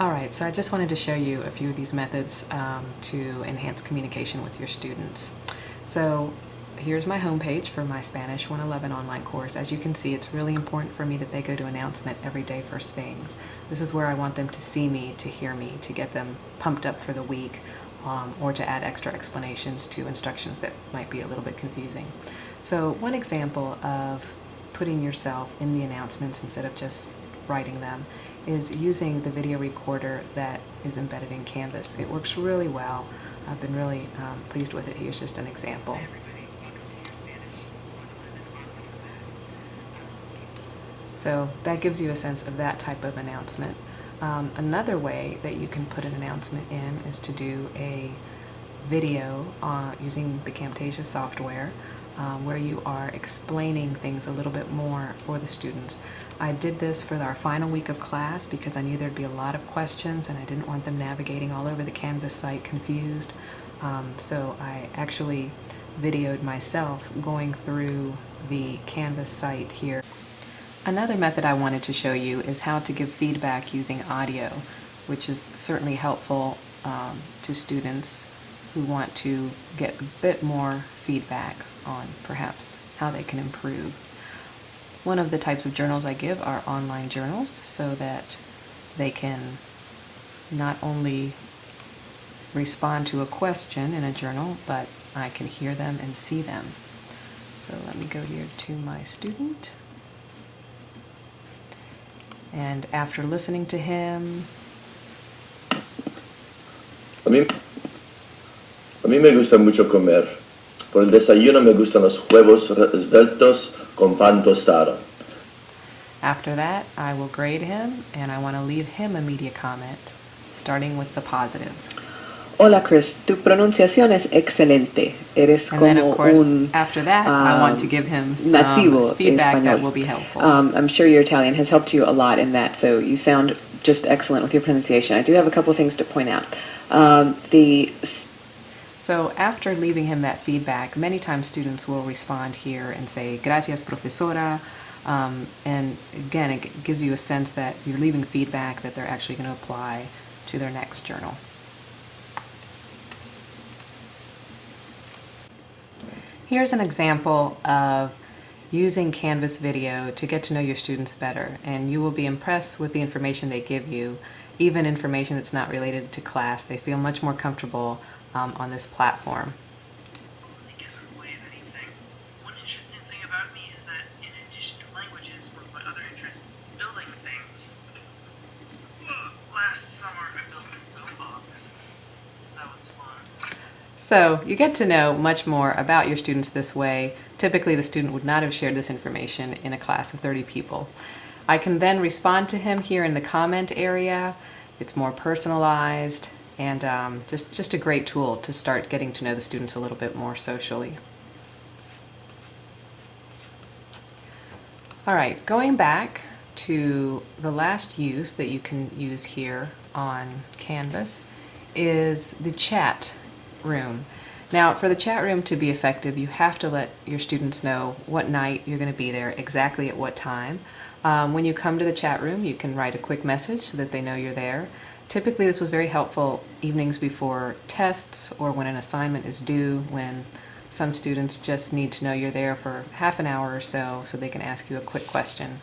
Alright, so I just wanted to show you a few of these methods to enhance communication with your students. So here's my homepage for my Spanish 111 online course. As you can see, it's really important for me that they go to announcement every day first things. This is where I want them to see me, to hear me, to get them pumped up for the week, or to add extra explanations to instructions that might be a little bit confusing. So one example of putting yourself in the announcements instead of just writing them is using the video recorder that is embedded in Canvas. It works really well. I've been really pleased with it. Here's just an example. Hey everybody, welcome to your Spanish 111 online class. So that gives you a sense of that type of announcement. Another way that you can put an announcement in is to do a video using the Camtasia software where you are explaining things a little bit more for the students. I did this for our final week of class because I knew there'd be a lot of questions and I didn't want them navigating all over the Canvas site confused. So I actually videoed myself going through the Canvas site here. Another method I wanted to show you is how to give feedback using audio, which is certainly helpful to students who want to get a bit more feedback on perhaps how they can improve. One of the types of journals I give are online journals so that they can not only respond to a question in a journal, but I can hear them and see them. So let me go here to my student. And after listening to him, A mí me gusta mucho comer. Por el desayuno me gustan los huevos esbeltos con pan tostado. after that, I will grade him and I want to leave him a media comment, starting with the positive. Hola Chris, tu pronunciación es excelente. Eres And como then, of course, un after that, I want to give him some nativo feedback español. that will be helpful. I'm sure your Italian has helped you a lot in that, so you sound just excellent with your pronunciation. I do have a couple things to point out. So after leaving him that feedback, many times students will respond here and say, gracias profesora, and again, it gives you a sense that you're leaving feedback that they're actually going to apply to their next journal. Here's an example of using Canvas video to get to know your students better, and you will be impressed with the information they give you, even information that's not related to class. They feel much more comfortable on this platform. Totally different way of anything. One interesting thing about me is that in addition to languages, one of my other interests is building things. Last summer I built this boombox. That was fun. So you get to know much more about your students this way. Typically the student would not have shared this information in a class of 30 people. I can then respond to him here in the comment area. It's more personalized and just a great tool to start getting to know the students a little bit more socially. All right, going back to the last use that you can use here on Canvas is the chat room. Now, for the chat room to be effective, you have to let your students know what night you're going to be there, exactly at what time. When you come to the chat room, you can write a quick message so that they know you're there. Typically, this was very helpful evenings before tests or when an assignment is due, when some students just need to know you're there for half an hour or so they can ask you a quick question.